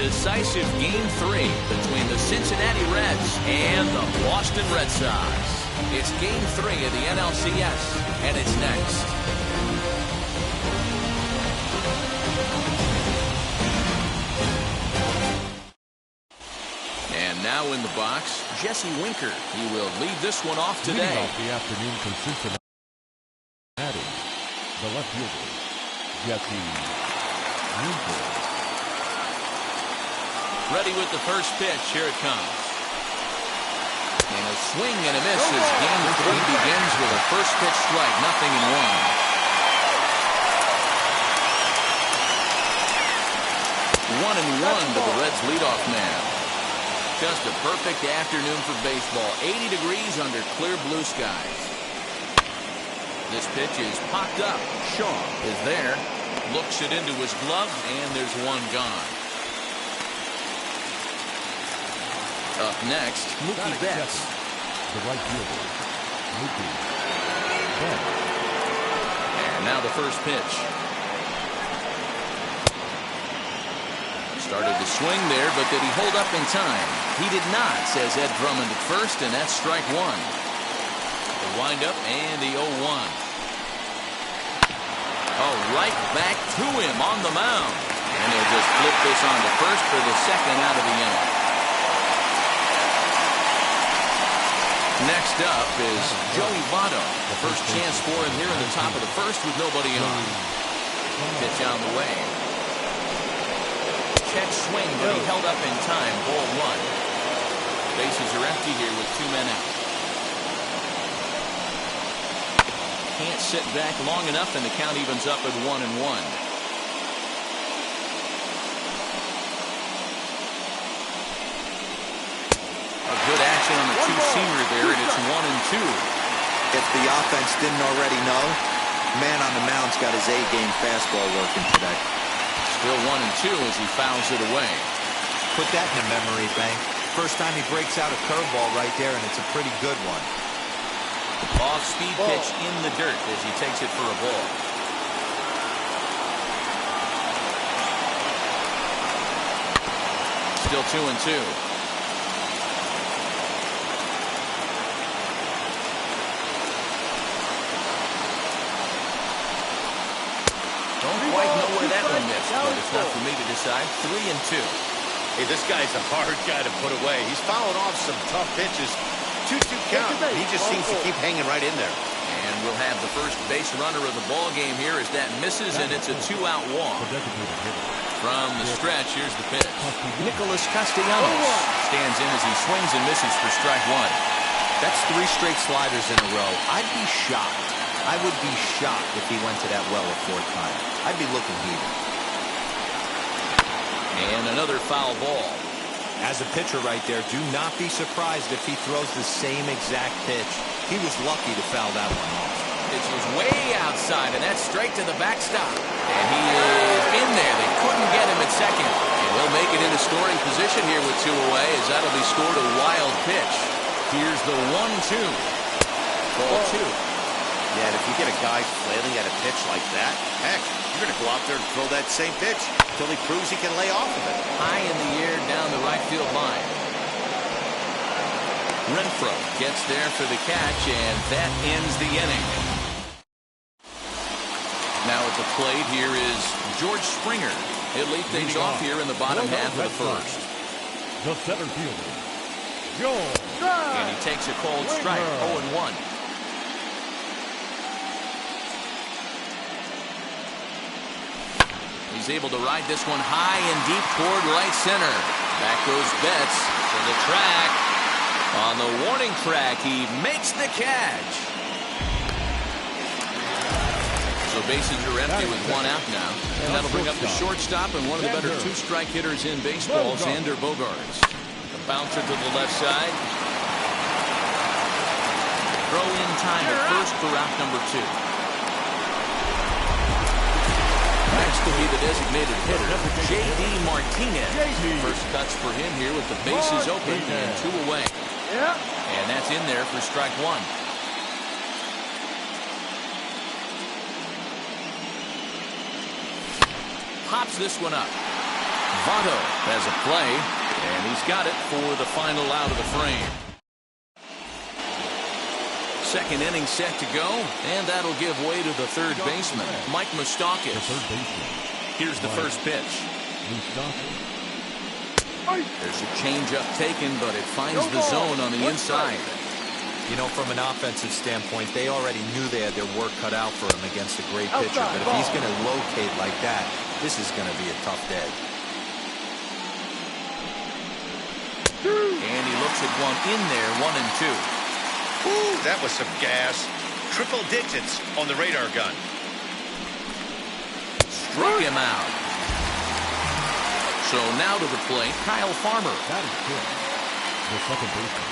decisive Game 3 between the Cincinnati Reds and the Boston Red Sox. It's Game 3 of the NLCS, and it's next. And now in the box, Jesse Winker. He will lead this one off today. Leading off the afternoon from Cincinnati, the left fielder, Jesse Winker. Ready with the first pitch. Here it comes. And a swing and a miss as Game 3 begins with a first pitch strike, 0-1. 1-1 to the Reds leadoff man. Just a perfect afternoon for baseball. 80 degrees under clear blue skies. This pitch is popped up. Shaw is there. Looks it into his glove, and there's one gone. Up next, Mookie Betts. The right fielder, Mookie Betts. And now the first pitch. Started to swing there, but did he hold up in time? He did not, says Ed Drummond at first, and that's strike one. The windup and the 0-1. Oh, right back to him on the mound. And he'll just flip this on to first for the second out of the inning. Next up is Joey Votto. The first chance for him here in the top of the first with nobody on. Pitch on the way. Check swing, but he held up in time. Ball one. Bases are empty here with 2 men out. Can't sit back long enough, and the count evens up at 1-1. Good action on the two-seamer there, and it's 1-2. If the offense didn't already know, man on the mound's got his A-game fastball working today. Still 1-2 as he fouls it away. Put that in the memory bank. First time he breaks out a curveball right there, and it's a pretty good one. Off-speed pitch in the dirt as he takes it for a ball. Still 2-2. Quite know where that one missed, but it's not for me to decide. 3-2. Hey, this guy's a hard guy to put away. He's fouling off some tough pitches. 2-2 count. He just seems to keep hanging right in there. And we'll have the first base runner of the ball game here as that misses, and it's a 2-out walk. From the stretch, here's the pitch. Nicholas Castellanos stands in as he swings and misses for strike one. That's 3 straight sliders in a row. I'd be shocked. I would be shocked if he went to that well a 4th time. I'd be looking heated. And another foul ball. As a pitcher right there, do not be surprised if he throws the same exact pitch. He was lucky to foul that one off. Pitch is way outside, and that's straight to the backstop. And he is in there. They couldn't get him at second. And he'll make it into scoring position here with 2 away, as that'll be scored a wild pitch. Here's the 1-2. Ball 2. Yeah, and if you get a guy flailing at a pitch like that, heck, you're going to go out there and throw that same pitch until he proves he can lay off of it. High in the air down the right field line. Renfroe gets there for the catch, and that ends the inning. Now at the plate here is George Springer. He'll lead things off here in the bottom half of the first. The center fielder, George. And he takes a cold strike, 0-1. He's able to ride this one high and deep toward right center. Back goes Betts to the track. On the warning track, he makes the catch. So bases are empty with 1 out now. And that'll bring up the shortstop and one of the better 2-strike hitters in baseball, Xander Bogaerts. The bouncer to the left side. Throw in time at first for out number 2. Next will be the designated hitter, J.D. Martinez. First cuts for him here with the bases open and 2 away. And that's in there for strike 1. Pops this one up. Votto has a play, and he's got it for the final out of the frame. Second inning set to go, and that'll give way to the third baseman, Mike Moustakas. The third baseman. Here's the first pitch. Moustakas. There's a changeup taken, but it finds the zone on the inside. You know, from an offensive standpoint, they already knew they had their work cut out for him against a great pitcher. But if he's going to locate like that, this is going to be a tough day. And he looks at one in there, 1-2. Ooh, that was some gas. Triple digits on the radar gun. Struck him out. So now to the plate, Kyle Farmer. That is good. The second baseman,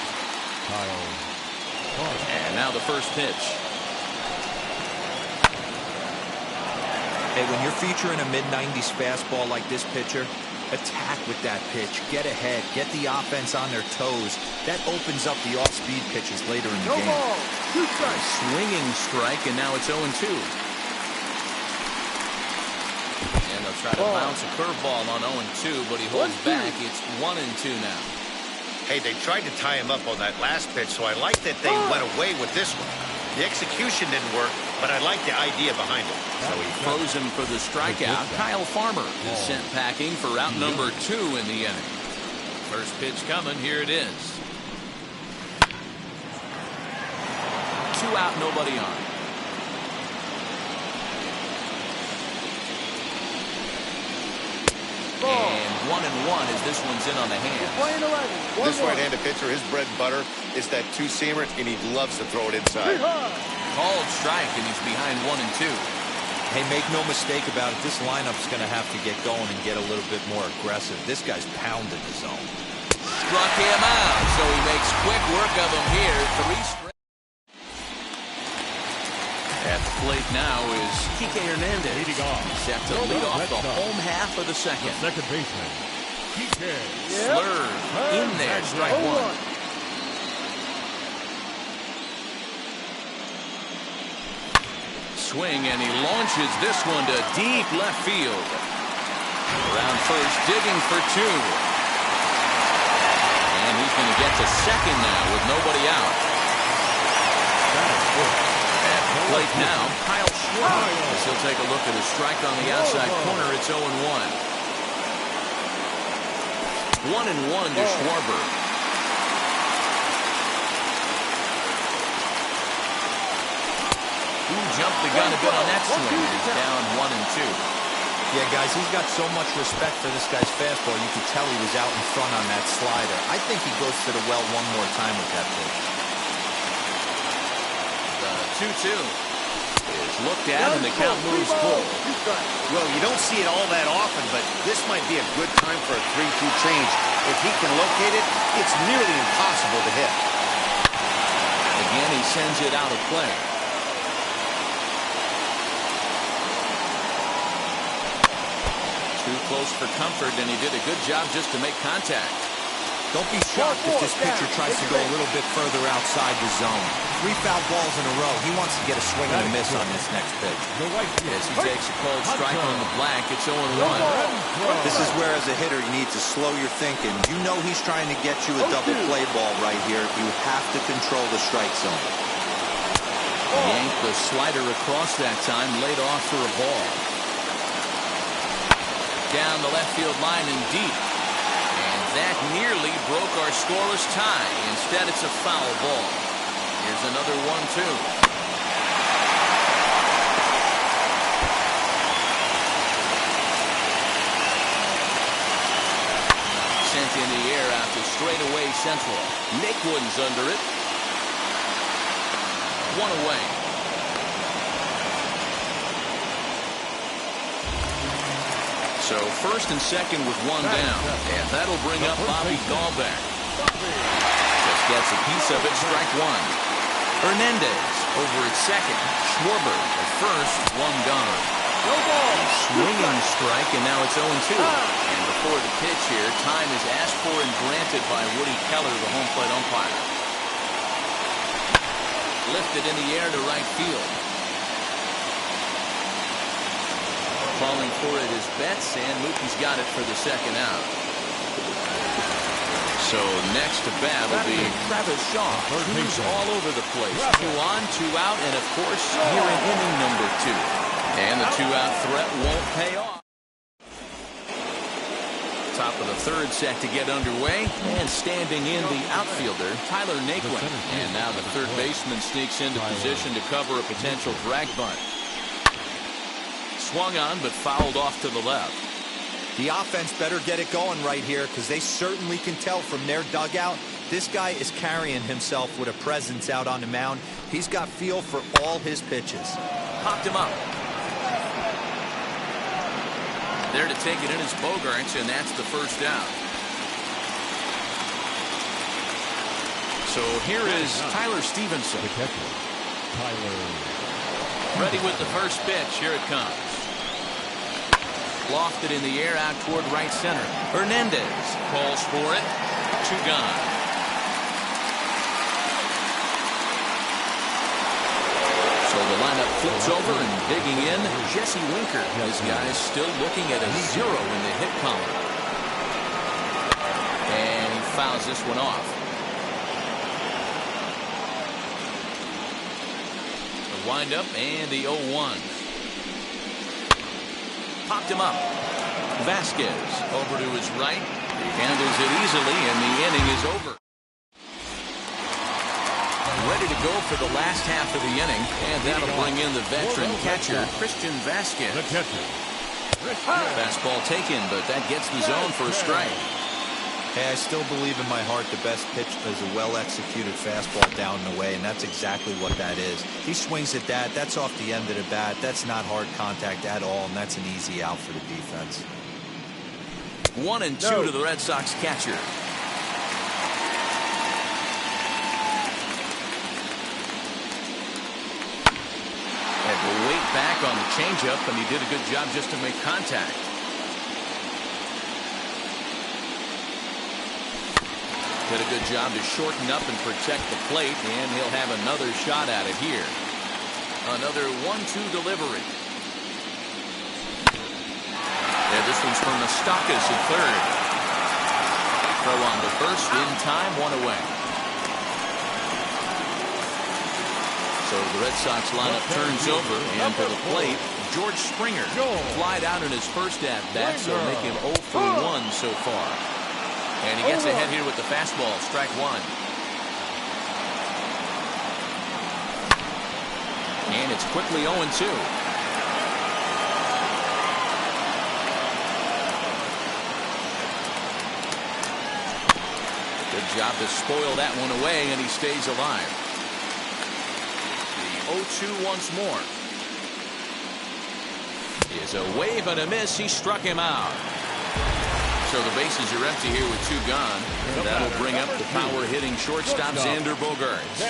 Kyle Farmer. And now the first pitch. Hey, when you're featuring a mid-90s fastball like this pitcher, attack with that pitch. Get ahead. Get the offense on their toes. That opens up the off-speed pitches later in the game. Swinging strike, and now it's 0-2. And they'll try to bounce a curveball on 0-2, but he holds back. It's 1-2 now. Hey, they tried to tie him up on that last pitch, so I like that they went away with this one. The execution didn't work, but I like the idea behind it. So he throws him for the strikeout. Kyle Farmer is sent packing for out number 2 in the inning. First pitch coming. Here it is. 2 out, nobody on. And 1-1 as this one's in on the hand. This right-handed pitcher, his bread and butter is that two-seamer, and he loves to throw it inside. Called strike, and he's behind 1-2. Hey, make no mistake about it. This lineup's going to have to get going and get a little bit more aggressive. This guy's pounding the zone. Struck him out, so he makes quick work of him here. 3 straight. At the plate now is Kiki Hernandez. Leading off. Set to lead off the home half of the second. The second baseman, Kiki. Slurred in there, strike 1. Swing, and he launches this one to deep left field. Around first, digging for 2. And he's going to get to second now with nobody out. At the plate now, Kyle Schwarber. As he'll take a look at a strike on the outside corner. It's 0-1. 1-1 to Schwarber. Who jumped the gun a bit on that swing. He's down 1-2. Yeah, guys, he's got so much respect for this guy's fastball. You could tell he was out in front on that slider. I think he goes to the well one more time with that pitch. The 2-2 is looked at, and the count moves full. Well, you don't see it all that often, but this might be a good time for a 3-2 change. If he can locate it, it's nearly impossible to hit. Again, he sends it out of play. Too close for comfort, and he did a good job just to make contact. Don't be shocked if this pitcher tries to go a little bit further outside the zone. 3 foul balls in a row. He wants to get a swing and a miss on this next pitch. As he takes a cold strike on the blank, it's 0-1. This is where, as a hitter, you need to slow your thinking. You know he's trying to get you a double play ball right here. You have to control the strike zone. Yanked the slider across that time, laid off for a ball. Down the left field line and deep. And that nearly broke our scoreless tie. Instead, it's a foul ball. Here's another 1-2. Sent in the air out to straightaway central. Negwin's under it. 1 away. So first and second with 1 down. And that'll bring up Bobby Dahlbeck. Just gets a piece of it, strike 1. Hernandez over at second. Schwarber at first, 1 gone. Swinging strike, and now it's 0-2. And before the pitch here, time is asked for and granted by Woody Keller, the home plate umpire. Lifted in the air to right field. calling for it is Betts, and Mookie's got it for the second out. So next to bat will be Travis Shaw. Who's all over the place. 2 on, 2 out, and of course here in inning number 2. And the 2-out threat won't pay off. Top of the third set to get underway, and standing in the outfielder Tyler Negwin. And now the third baseman sneaks into position to cover a potential drag bunt. Swung on but fouled off to the left. The offense better get it going right here, because they certainly can tell from their dugout this guy is carrying himself with a presence out on the mound. He's got feel for all his pitches. Popped him up. There to take it in is Bogarts, and that's the first down. So here is Tyler Stevenson. Ready with the first pitch. Here it comes. Lofted in the air out toward right center. Hernandez calls for it. 2 gone. So the lineup flips over, and digging in, Jesse Winker. This guy is still looking at a 0 in the hit column. And he fouls this one off. The windup and the 0-1. Popped him up. Vasquez over to his right. He handles it easily, and the inning is over. Ready to go for the last half of the inning, and that'll bring in the veteran catcher, Christian Vasquez. Fastball taken, but that gets the zone for a strike. Hey, I still believe in my heart the best pitch is a well-executed fastball down and away, and that's exactly what that is. He swings at that. That's off the end of the bat. That's not hard contact at all, and that's an easy out for the defense. 1-2 to the Red Sox catcher. Had to wait back on the changeup, and he did a good job just to make contact. Did a good job to shorten up and protect the plate, and he'll have another shot at it here. Another 1-2 delivery. Yeah, this one's from Moustakas at third. Throw on to first in time, 1 away. So the Red Sox lineup turns over, and to the plate, George Springer. Flied out in his first at-bat, so make him 0 for 1 so far. And he gets ahead here with the fastball, strike 1. And it's quickly 0-2. Good job to spoil that one away, and he stays alive. The 0-2 once more. Is a wave and a miss. He struck him out. So the bases are empty here with 2 gone. And that'll bring up the power-hitting shortstop, Xander Bogaerts.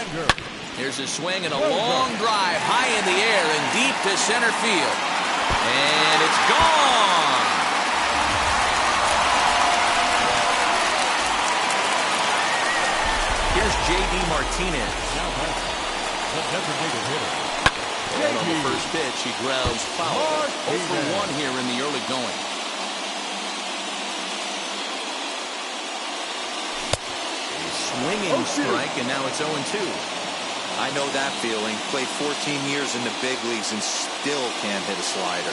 Here's a swing and a long drive high in the air and deep to center field. And it's gone. Here's J.D. Martinez. And on the first pitch, he grounds foul. 0 for 1 here in the early going. Swinging strike, and now it's 0-2. I know that feeling. Played 14 years in the big leagues and still can't hit a slider.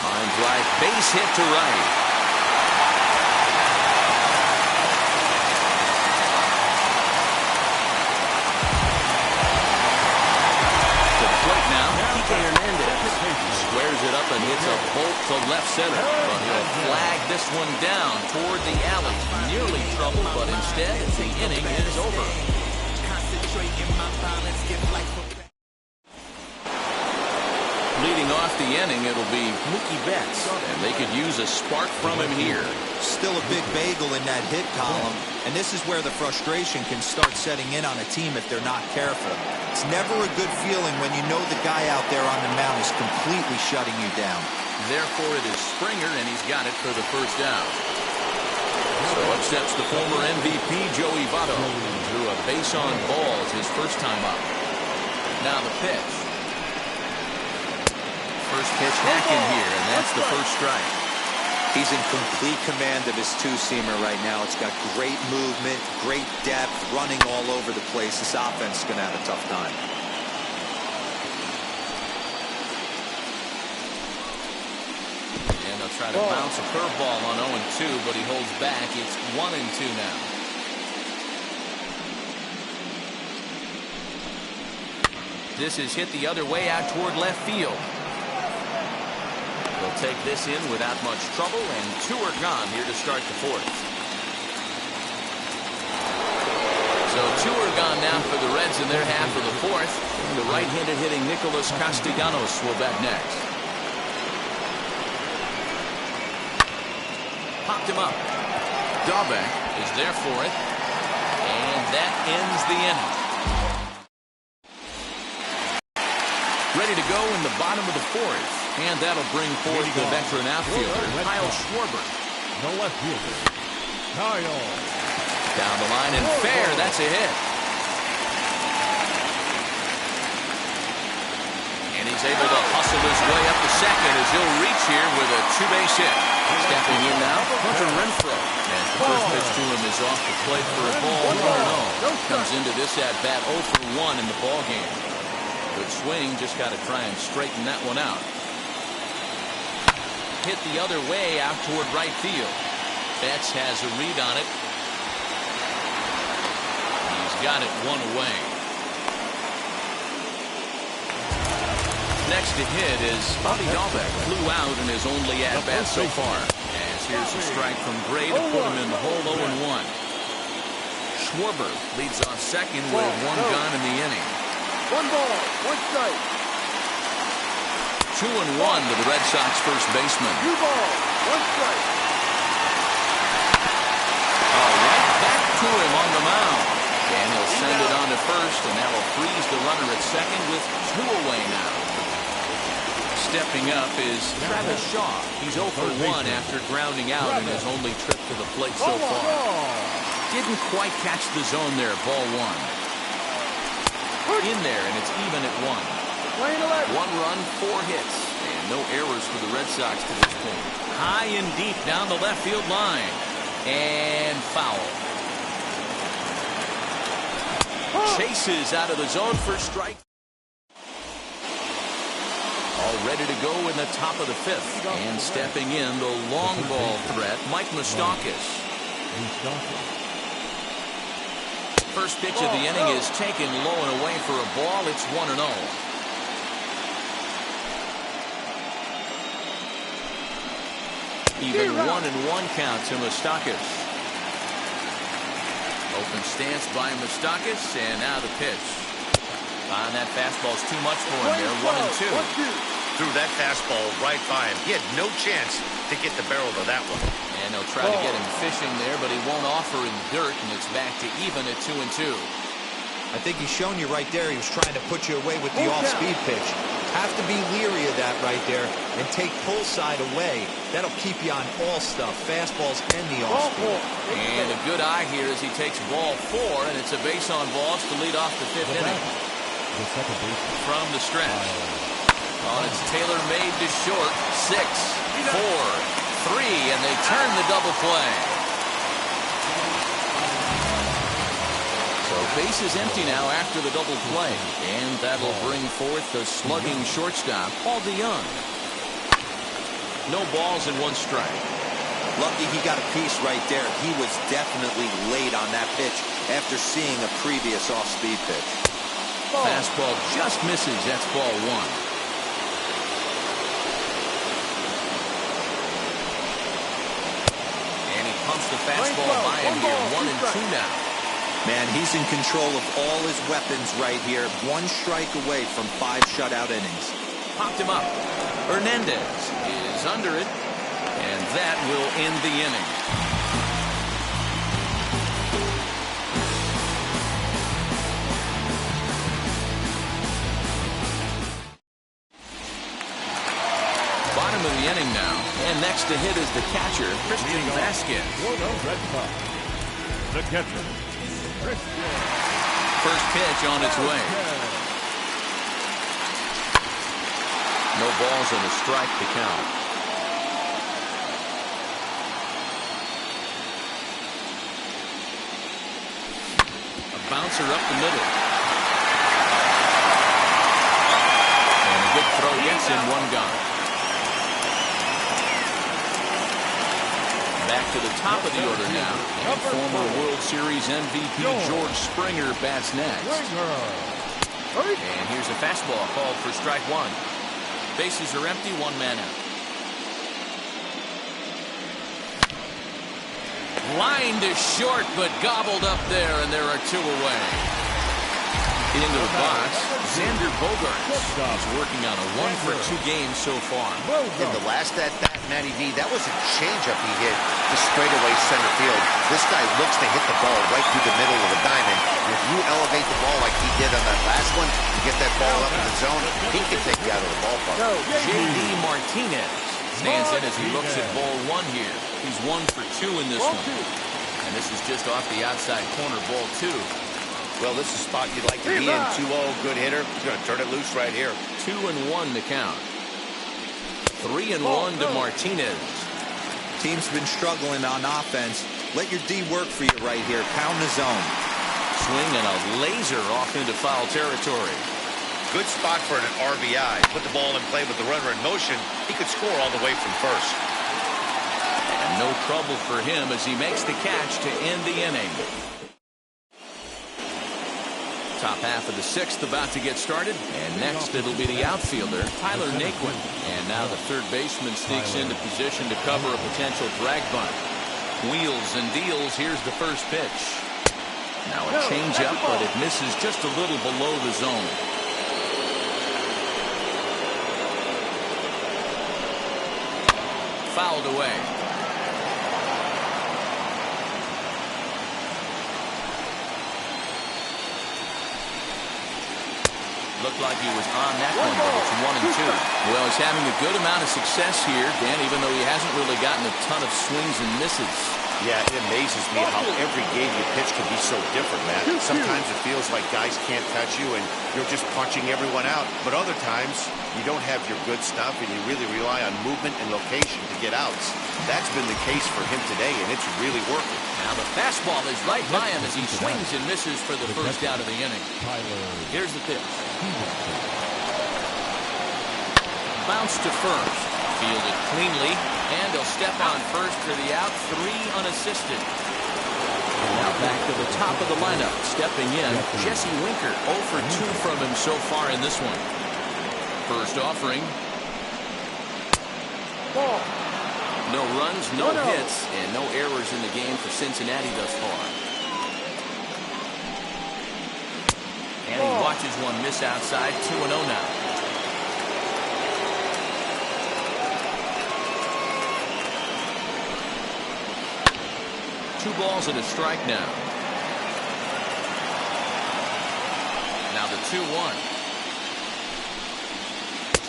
Line drive, base hit to right. To the plate now, Kiki Hernandez squares it up and hits a bolt to left center. But he'll flag this one down toward the alley. Nearly trouble, but instead the inning is over. Leading off the inning, it'll be Mookie Betts, and they could use a spark from him here. Still a big bagel in that hit column, and this is where the frustration can start setting in on a team if they're not careful. It's never a good feeling when you know the guy out there on the mound is completely shutting you down. Therefore, it is Springer, and he's got it for the first down. So up steps the former MVP, Joey Votto. Drew a base on balls his first time up. Now the pitch. First pitch hacking here, and that's the first strike. He's in complete command of his two-seamer right now. It's got great movement, great depth, running all over the place. This offense is going to have a tough time. And they'll try to bounce a curveball on 0-2, but he holds back. It's 1-2 now. This is hit the other way out toward left field. They'll take this in without much trouble, and 2 are gone here to start the fourth. So 2 are gone now for the Reds in their half of the fourth. The right-handed hitting Nicholas Castellanos will bat next. Popped him up. Dahlbeck is there for it, and that ends the inning. Ready to go in the bottom of the fourth. And that'll bring forth the veteran outfielder, Kyle Schwarber. No left fielder. Kyle. Down the line and fair. That's a hit. And he's able to hustle his way up to second as he'll reach here with a 2-base hit. Stepping in now, Hunter Renfroe. And the first pitch to him is off the plate for a ball, 1-0. Comes into this at-bat 0 for 1 in the ballgame. Good swing, just got to try and straighten that one out. Hit the other way out toward right field. Betts has a read on it. He's got it 1 away. Next to hit is Bobby Dahlbeck. Flew out in his only at-bat so far. As here's a strike from Gray to put him in the hole 0-1. Schwarber leads off second with 1 gone in the inning. 1 ball, 1 strike. 2-1 to the Red Sox first baseman. 2 balls, 1 strike. Right back to him on the mound. And he'll send it on to first, and that will freeze the runner at second with 2 away now. Stepping up is Travis Shaw. He's 0 for 1 after grounding out in his only trip to the plate so far. Didn't quite catch the zone there, ball 1. In there, and it's even at 1. 1 run, 4 hits, and no errors for the Red Sox to this point. High and deep down the left field line, and foul. Chases out of the zone for strike. All ready to go in the top of the 5th, and stepping in the long ball threat, Mike Moustakas. First pitch of the inning is taken low and away for a ball. It's 1-0. Even 1-1 count to Moustakas. Open stance by Moustakas, and now the pitch. That fastball's too much for him there. 1-2. Threw that fastball right by him. He had no chance to get the barrel of that one. And they'll try to get him fishing there, but he won't offer in the dirt, and it's back to even at 2-2. I think he's shown you right there. He was trying to put you away with the off-speed pitch. Have to be leery of that right there and take pull side away. That'll keep you on all stuff, fastballs and the off-speed. And a good eye here as he takes ball 4, and it's a base on balls to lead off the 5th inning. From the stretch. It's tailor-made to short. 6, 4, 3, and they turn the double play. So base is empty now after the double play, and that'll bring forth the slugging shortstop, Paul DeYoung. No balls and 1 strike. Lucky he got a piece right there. He was definitely late on that pitch after seeing a previous off-speed pitch. Fastball just misses. That's ball 1. Pumps the fastball by him here. 1-2 now. Man, he's in control of all his weapons right here. 1 strike away from 5 shutout innings. Popped him up. Hernandez is under it, and that will end the inning. Bottom of the inning now. And next to hit is the catcher, Christian Vasquez. The catcher, Christian. First pitch on its way. No balls and a strike to count. A bouncer up the middle. And a good throw gets in, one gone. Back to the top of the order now. And former World Series MVP George Springer bats next. And here's a fastball called for strike one. Bases are empty, one man out. Line to short, but gobbled up there, and there are two away. Into the box, Xander Bogaerts. He's working on a 1-for-2 game so far. In the last at-bat, Matty V, that was a changeup he hit to straightaway center field. This guy looks to hit the ball right through the middle of the diamond. If you elevate the ball like he did on that last one, you get that ball up in the zone, he can take you out of the ballpark. J.D. Martinez stands in as he looks at ball one here. He's 1-for-2 in this one. And this is just off the outside corner, ball two. Well, this is a spot you'd like to be in. 2-0, good hitter. He's going to turn it loose right here. 2-1 to count. 3-1 to Martinez. Team's been struggling on offense. Let your D work for you right here. Pound the zone. Swing and a laser off into foul territory. Good spot for an RBI. Put the ball in play with the runner in motion. He could score all the way from first. And no trouble for him as he makes the catch to end the inning. Top half of the sixth about to get started. And next it'll be the outfielder, Tyler Negwin. And now the third baseman sneaks into position to cover a potential drag bunt. Wheels and deals. Here's the first pitch. Now a changeup, but it misses just a little below the zone. Fouled away. Looked like he was on that one, but it's 1-2. Well, he's having a good amount of success here, Dan, even though he hasn't really gotten a ton of swings and misses. Yeah, it amazes me how every game you pitch can be so different, Matt. Sometimes it feels like guys can't touch you and you're just punching everyone out. But other times, you don't have your good stuff and you really rely on movement and location to get outs. That's been the case for him today, and it's really working. Now the fastball is right by him as he swings and misses for the first out of the inning. Here's the pitch. Bounce to first. Fielded cleanly, and he'll step on first for the out, 3 unassisted. Now back to the top of the lineup. Stepping in, Jesse Winker, 0 for 2 from him so far in this one. First offering. No runs, no hits, and no errors in the game for Cincinnati thus far. And he watches one miss outside, 2-0 now. Two balls and a strike now. Now the 2-1.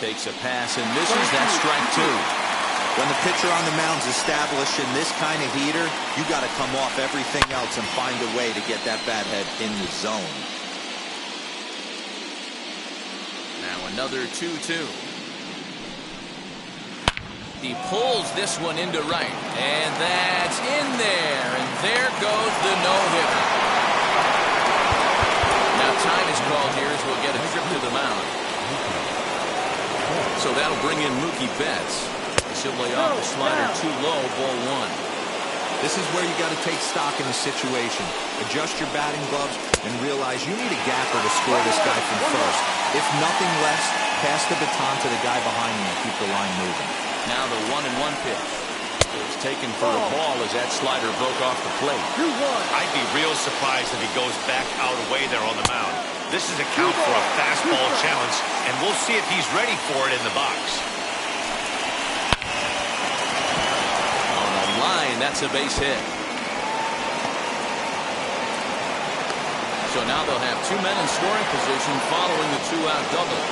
Takes a pass and misses. That's strike 2. When the pitcher on the mound's established in this kind of heater, you got to come off everything else and find a way to get that bat head in the zone. Now another 2-2. He pulls this one into right, and that's in there, and there goes the no-hitter. Now time is called here as we'll get a trip to the mound. So that'll bring in Mookie Betts. He'll lay off the slider too low, ball 1. This is where you got to take stock in the situation. Adjust your batting gloves and realize you need a gapper to score this guy from first. If nothing less, pass the baton to the guy behind you and keep the line moving. Now the 1-1 pitch. It's taken for a ball as that slider broke off the plate. I'd be real surprised if he goes back out away there on the mound. This is a count for a fastball challenge, and we'll see if he's ready for it in the box. On the line, that's a base hit. So now they'll have 2 men in scoring position following the 2-out double.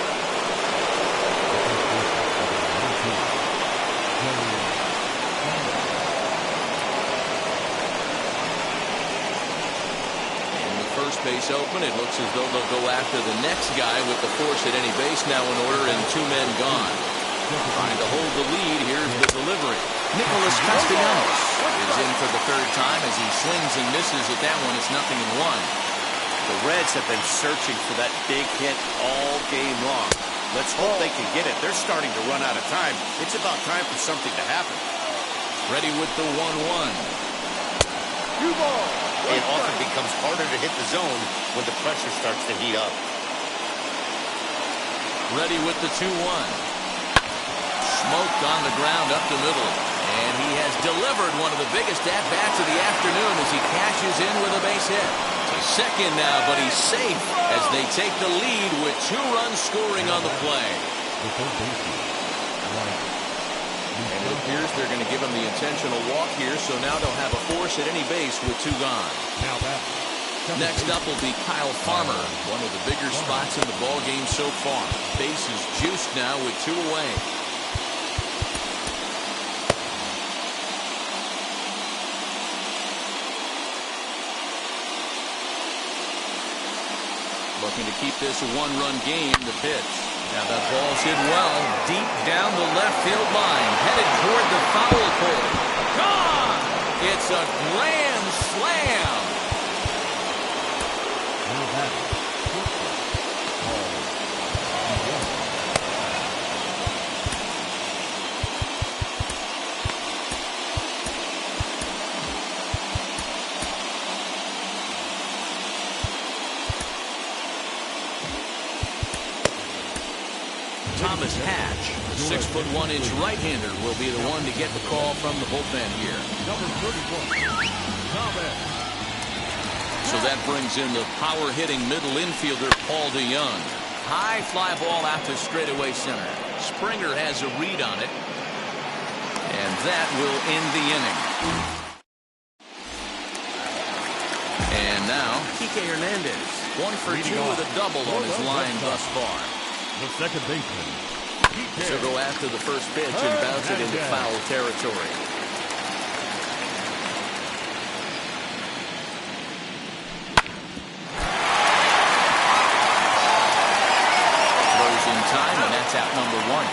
space open. It looks as though they'll go after the next guy with the force at any base now in order and 2 men gone. Trying to hold the lead. Here's the delivery. Nicholas Castellanos is in for the 3rd time as he slings and misses at that one. It's 0-1. The Reds have been searching for that big hit all game long. Let's hope they can get it. They're starting to run out of time. It's about time for something to happen. Ready with the 1-1. 2 balls. It often becomes harder to hit the zone when the pressure starts to heat up. Ready with the 2-1. Smoked on the ground up the middle. And he has delivered one of the biggest at-bats of the afternoon as he cashes in with a base hit. To second now, but he's safe as they take the lead with 2 runs scoring on the play. And it appears they're going to give him the intentional walk here, so now they'll have a force at any base with 2 gone. Next up will be Kyle Farmer, one of the bigger spots in the ball game so far. Base is juiced now with 2 away. Looking to keep this a 1-run game. The pitch. Now that ball's hit well, deep down the left field line, headed toward the foul pole. Gone! It's a grand slam. Thomas Hatch, the 6'1" right-hander, will be the one to get the call from the bullpen here. Number 34, Thomas. So that brings in the power-hitting middle infielder Paul DeYoung. High fly ball out to straightaway center. Springer has a read on it, and that will end the inning. And now Kiki Hernandez, 1 for 2 with a double on his line thus far. The second baseman. So go after the first pitch and bounce it into foul territory. Throws in time, and that's out number 1.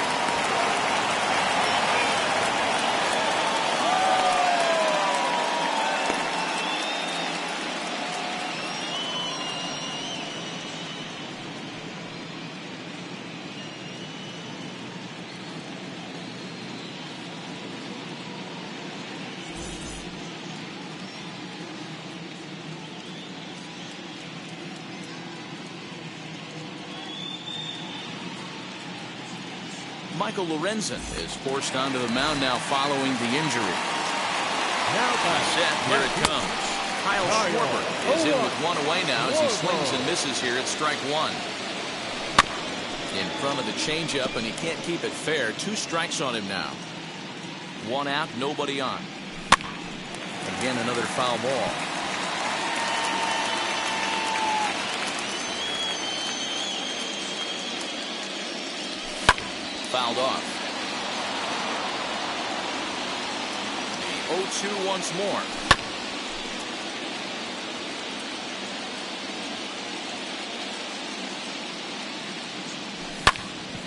Michael Lorenzen is forced onto the mound now following the injury. Now set, here it comes. Kyle Schwarber is in with 1 away now as he swings and misses here at strike 1. In front of the changeup, and he can't keep it fair. 2 strikes on him now. 1 out, nobody on. Again, another foul ball. Fouled off. The 0-2 once more.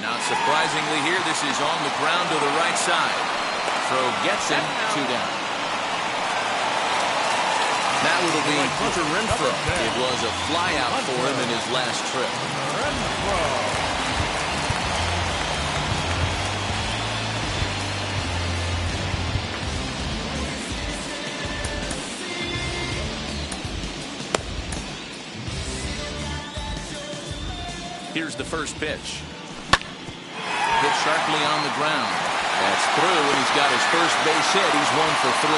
Not surprisingly here, this is on the ground to the right side. Throw gets him, 2 down. Now it'll be Hunter Renfroe. It was a flyout for him in his last trip. Here's the first pitch. Hit sharply on the ground. That's through, and he's got his first base hit. He's 1 for 3.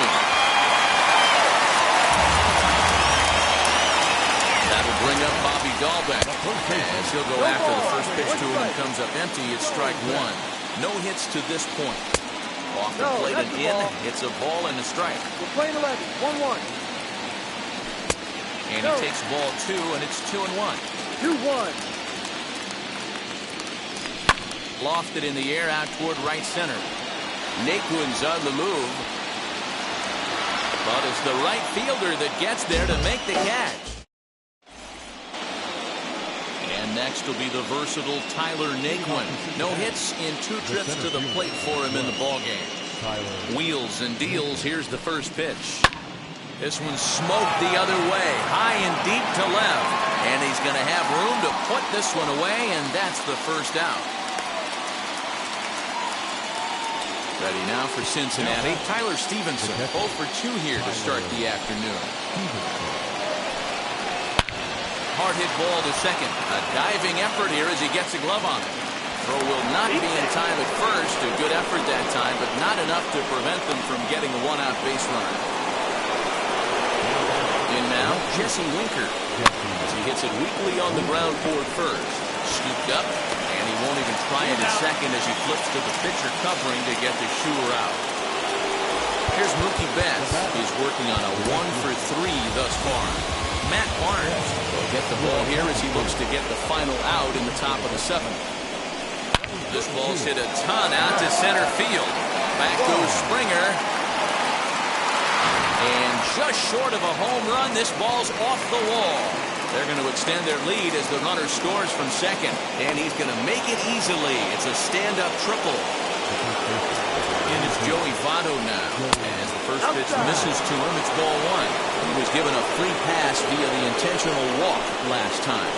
That'll bring up Bobby Dahlbeck. As he'll go after the first pitch to him and comes up empty. It's strike 1. No hits to this point. Off the plate and in. It's a ball and a strike. We're playing 11. 1-1. And he takes ball 2, and it's 2-1. 2-1. Lofted in the air out toward right center. Negwin's on the move. But it's the right fielder that gets there to make the catch. next will be the versatile Tyler Negwin. No hits in 2 trips to the plate for him in the ballgame. Wheels and deals. Here's the first pitch. This one's smoked the other way, high and deep to left. And he's going to have room to put this one away, and that's the first out. Ready now for Cincinnati, Tyler Stevenson. 0 for 2 here to start the afternoon. Hard hit ball to second. A diving effort here as he gets a glove on it. Throw will not be in time at first. A good effort that time, but not enough to prevent them from getting a 1-out base runner. In now, Jesse Winker. As he hits it weakly on the ground toward first. Scooped up, and he won't even try it at second as he flips to the pitcher covering to get the shooter out. Here's Mookie Betts. He's working on a 1 for 3 thus far. Matt Barnes will get the ball here as he looks to get the final out in the top of the 7th. This ball's hit a ton out to center field. Back goes Springer. And just short of a home run, this ball's off the wall. They're going to extend their lead as the runner scores from second. And he's going to make it easily. It's a stand-up triple. And it's Joey Votto now. As the first pitch misses to him, it's ball 1. He was given a free pass via the intentional walk last time.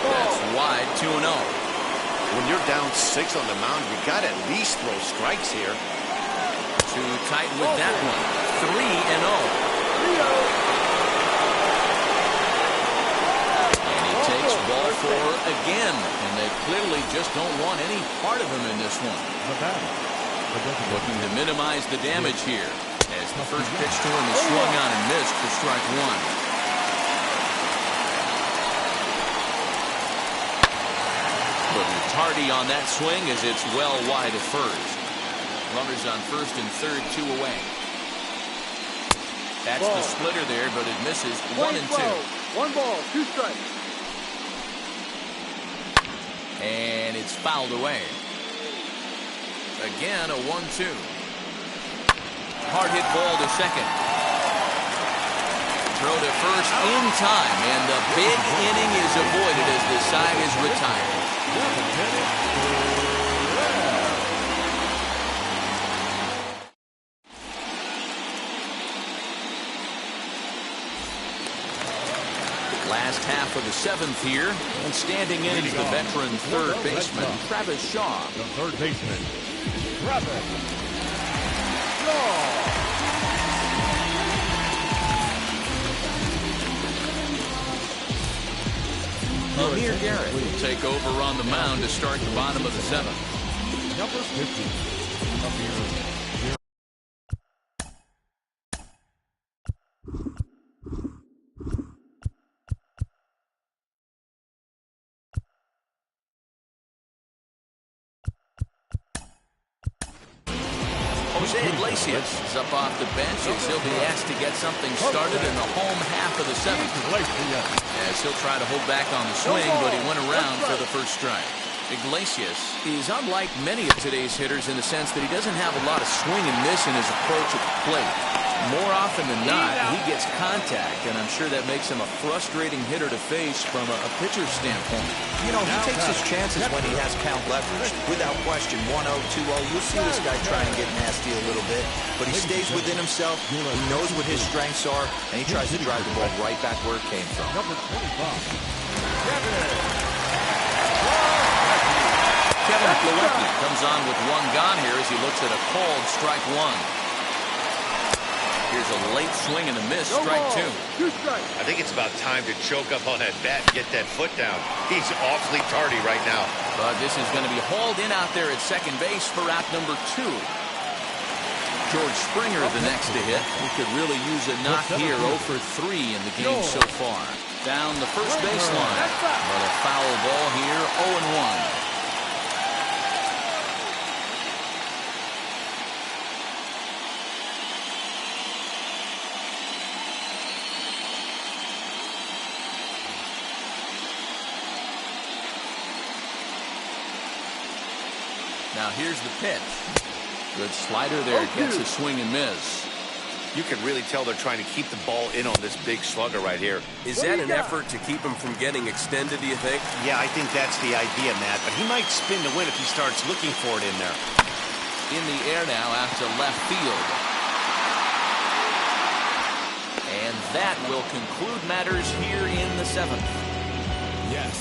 That's wide, 2-0. When you're down 6 on the mound, you got to at least throw strikes here. Too tight with that one. 3-0. And he takes ball 4 again. And they clearly just don't want any part of him in this one. Looking to minimize the damage here. As the first pitch to him is swung on and missed for strike 1. Tardy on that swing as it's well wide at first. Runners on first and third, 2 away. That's the splitter there, but it misses. 1 and 2. 1 ball, 2 strikes. And it's fouled away. Again, a 1-2. Hard hit ball to second. Throw to first in time, and the big inning is avoided as the side is retired. Last half of the 7th here, and standing in is the veteran third baseman, Travis Shaw. The third baseman, Travis Shaw. Amir Garrett will take over on the mound to start the bottom of the 7th. Number 50, Amir Garrett. Jose Iglesias is up off the bench as he'll be asked to get something started in the home half of the 7th. As he'll try to hold back on the swing, but he went around for the first strike. Iglesias is unlike many of today's hitters in the sense that he doesn't have a lot of swing and miss in his approach at the plate. More often than not, he gets contact, and I'm sure that makes him a frustrating hitter to face from a pitcher's standpoint. You know, he takes his chances when he has count leverage. Without question, 1-0, 2-0, you'll see this guy try and get nasty a little bit, but he stays within himself, he knows what his strengths are, and he tries to drive the ball right back where it came from. Number 25, Kevin Plawecki comes on with 1 gone here as he looks at a called strike 1. Here's a late swing and a miss, strike 2. 2 strikes. I think it's about time to choke up on that bat and get that foot down. He's awfully tardy right now. But this is going to be hauled in out there at second base for out number 2. George Springer the next to hit. He could really use a knock here. 0 for 3 in the game so far. Down the first baseline. But a foul ball here, 0-1. Now here's the pitch. Good slider there. Gets a swing and miss. You can really tell they're trying to keep the ball in on this big slugger right here. Is that an effort to keep him from getting extended, do you think? Yeah, I think that's the idea, Matt. But he might spin to win if he starts looking for it in there. In the air now out to left field. And that will conclude matters here in the 7th. Yes.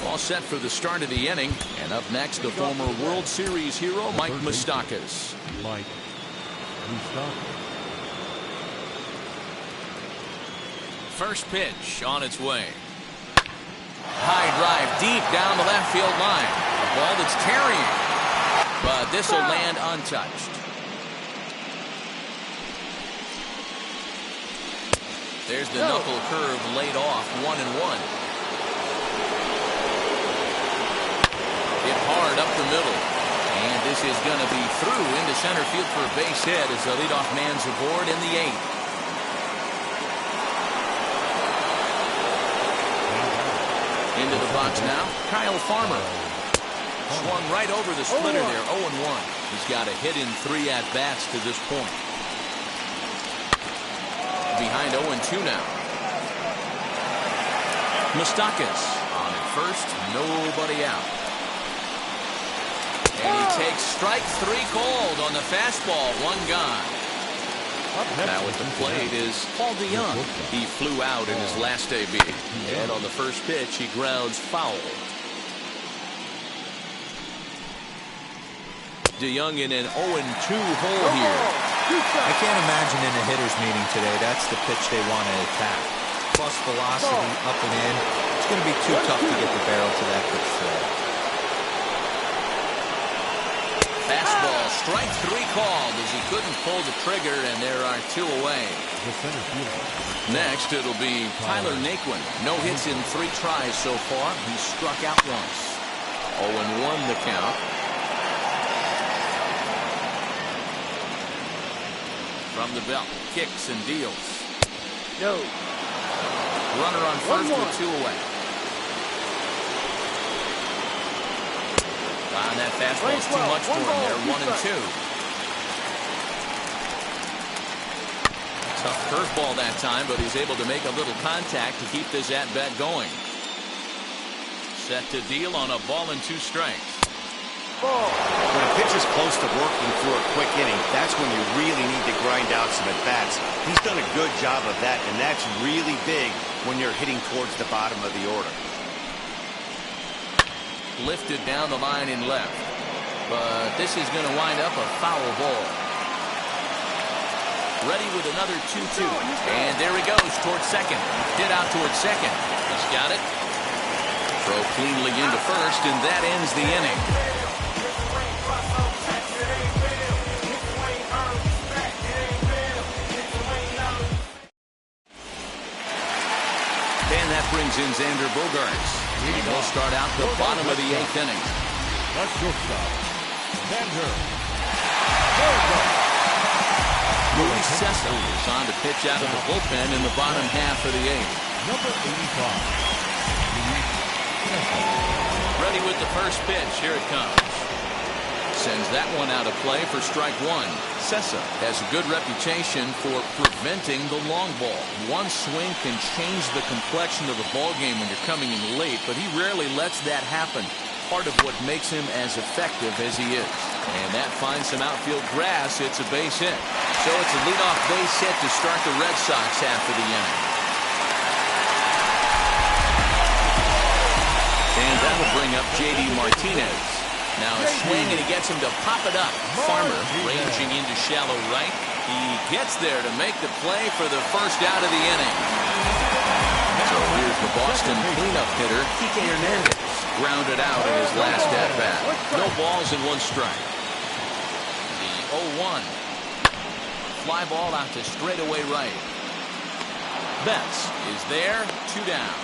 All set for the start of the inning. And up next, the former World Series hero, Mike Moustakas. Mike Moustakas. First pitch on its way. High drive deep down the left field line. A ball that's carrying. But this will land untouched. There's the knuckle curve laid off, 1-1. Hit hard up the middle. And this is going to be through into center field for a base hit as the leadoff man's aboard in the 8th. Into the box now, Kyle Farmer. Swung right over the splitter there, 0-1. He's got a hit in 3 at-bats to this point. Behind 0-2 now. Moustakas on at first, nobody out. And he takes strike 3 called on the fastball, 1 gone. Now at the plate is Paul DeYoung. He flew out in his last AB. And on the first pitch, he grounds foul. DeYoung in an 0-2 hole here. I can't imagine in a hitter's meeting today that's the pitch they want to attack. Plus velocity up and in. It's going to be too tough to get the barrel to that pitch today. Fastball, strike 3 called as he couldn't pull the trigger, and there are 2 away. Next, it'll be Tyler Negwin. No hits in 3 tries so far. He struck out once. 0-1 the count. From the belt, kicks and deals. No. Runner on first with 2 away. And that fastball's too much for him there, 1-2. Tough curveball that time, but he's able to make a little contact to keep this at-bat going. Set to deal on a ball and 2 strikes. When a pitcher's close to working through a quick inning, that's when you really need to grind out some at-bats. He's done a good job of that, and that's really big when you're hitting towards the bottom of the order. Lifted down the line in left. But this is going to wind up a foul ball. Ready with another 2-2. And there he goes towards second. Hit out towards second. He's got it. Throw cleanly into first, and that ends the inning. And that brings in Xander Bogaerts. He'll start out the bottom of the 8th inning. That's your stop. Xander. Luis Cessa is on to pitch out of the bullpen in the bottom half of the 8th. Number 85. Ready with the first pitch. Here it comes. Sends that one out of play for strike 1. Cessa has a good reputation for preventing the long ball. One swing can change the complexion of the ball game when you're coming in late, but he rarely lets that happen. Part of what makes him as effective as he is. And that finds some outfield grass. It's a base hit. So it's a leadoff base hit to start the Red Sox half of the inning. And that'll bring up J.D. Martinez. Now a swing, and he gets him to pop it up. Farmer ranging into shallow right. He gets there to make the play for the first out of the inning. So here's the Boston cleanup hitter, Kiki Hernandez. Grounded out in his last at-bat. No balls and 1 strike. The 0-1. Fly ball out to straightaway right. Betts is there, 2 down.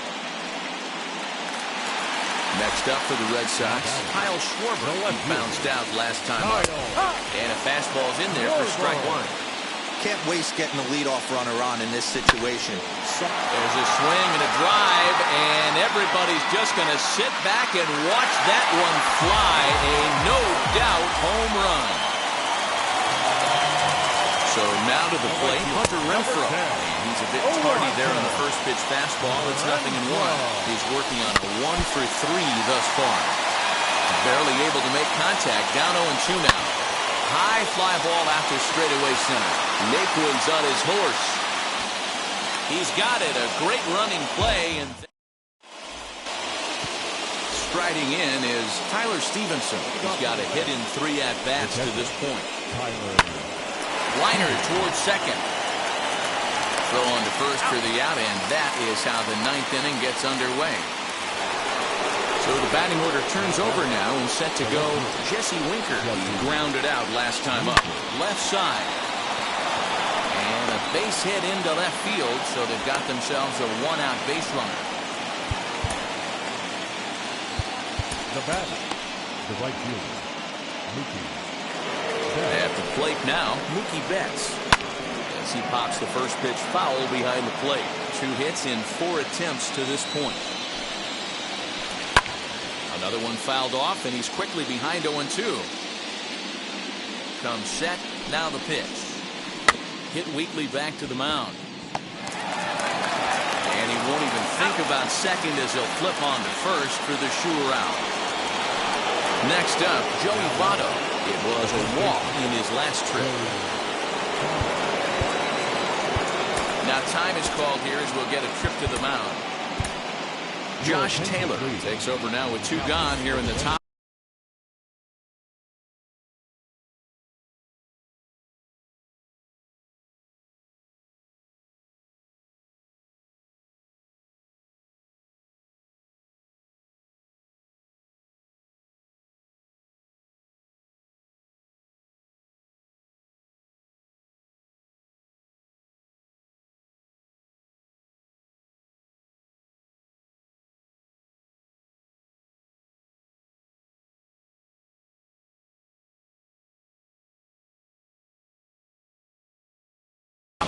Next up for the Red Sox, Kyle Schwarber. He bounced out last time up. And a fastball's in there for strike 1. Can't waste getting the leadoff runner on in this situation. There's a swing and a drive, and everybody's just going to sit back and watch that one fly. A no-doubt home run. So now to the plate, Hunter Renfroe. He's a bit tardy there on the first pitch fastball. It's 0-1. He's working on a 1 for 3 thus far. Barely able to make contact. Down 0-2 now. High fly ball out to straightaway center. Negwin's on his horse. He's got it. A great running play. And striding in is Tyler Stevenson. He's got a hit in 3 at-bats to this point. Liner towards second. Throw on to first for the out, and that is how the 9th inning gets underway. So the batting order turns over now and set to go. Jesse Winker, he grounded out last time up. Left side. And a base hit into left field, so they've got themselves a 1-out base runner. The batter, the right fielder, Mookie. At the plate now, Mookie Betts. As he pops the first pitch foul behind the plate. 2 hits in 4 attempts to this point. Another one fouled off, and he's quickly behind 0-2. Comes set, now the pitch. Hit weakly back to the mound. And he won't even think about second as he'll flip on to first for the sure out. Next up, Joey Votto. It was a walk in his last trip. Now time is called here as we'll get a trip to the mound. Josh Taylor takes over now with 2 gone here in the top.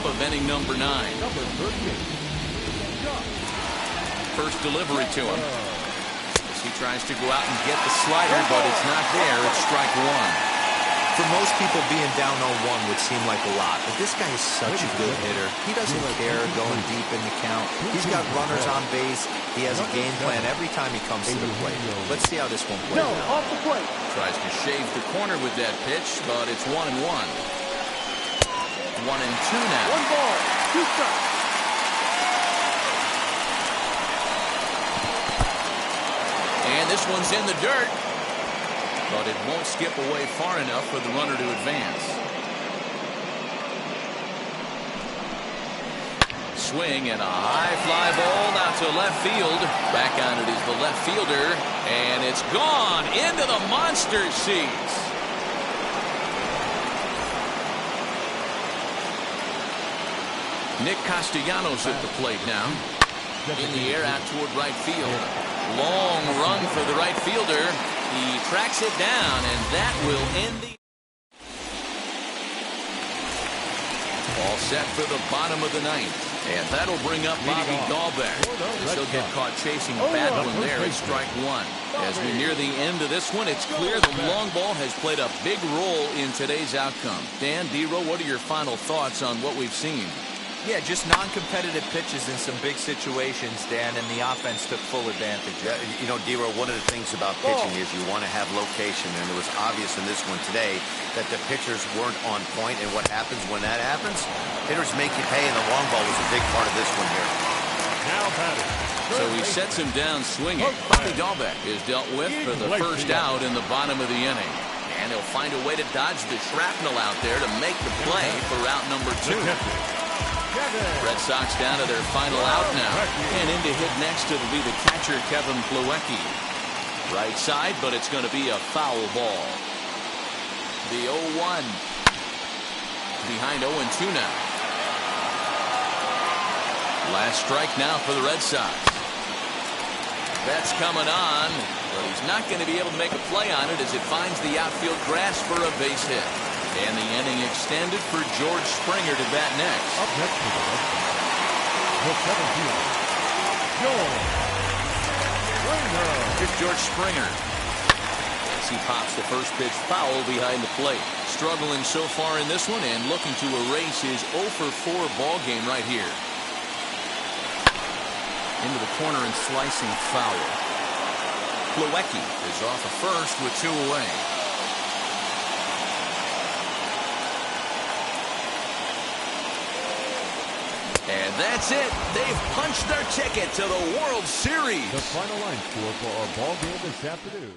Of inning number 9. First delivery to him. As he tries to go out and get the slider, but it's not there. It's strike 1. For most people, being down 0-1 would seem like a lot, but this guy is such a good hitter. He doesn't care going deep in the count. He's got runners on base. He has a game plan every time he comes to the plate. Let's see how this one plays out. Off the plate. Tries to shave the corner with that pitch, but it's 1-1. 1-2 now. 1 ball, 2 strikes. And this one's in the dirt, but it won't skip away far enough for the runner to advance. Swing and a high fly ball out to left field. Back on it is the left fielder, and it's gone into the monster seats. Nick Castellanos at the plate now. In the air out toward right field. Long run for the right fielder. He tracks it down, and that will end the... All set for the bottom of the 9th. And that'll bring up Bobby Dahlbeck. He'll get caught chasing a bad one there at strike 1. As we near the end of this one, it's clear the long ball has played a big role in today's outcome. Dan, D-Row, what are your final thoughts on what we've seen? Yeah, just non-competitive pitches in some big situations, Dan, and the offense took full advantage. Yeah, you know, D-Row, one of the things about pitching is you want to have location, and it was obvious in this one today that the pitchers weren't on point, and what happens when that happens? Hitters make you pay, and the long ball was a big part of this one here. Now batting. So he sets him down swinging. Bobby Dahlbeck is dealt with for the first out in the bottom of the inning. And he'll find a way to dodge the shrapnel out there to make the play for out number 2. Red Sox down to their final out now. And in to hit next, it'll be the catcher, Kevin Plawecki. Right side, but it's going to be a foul ball. The 0-1. Behind 0-2 now. Last strike now for the Red Sox. Betts coming on, but he's not going to be able to make a play on it as it finds the outfield grass for a base hit. And the inning extended for George Springer to bat next. Up next to the left, the 17th, George Springer. Here's George Springer. As he pops the first pitch foul behind the plate. Struggling so far in this one and looking to erase his 0 for 4 ball game right here. Into the corner and slicing foul. Plawecki is off of first with 2 away. And that's it. They've punched their ticket to the World Series. The final line score for our ball game this afternoon.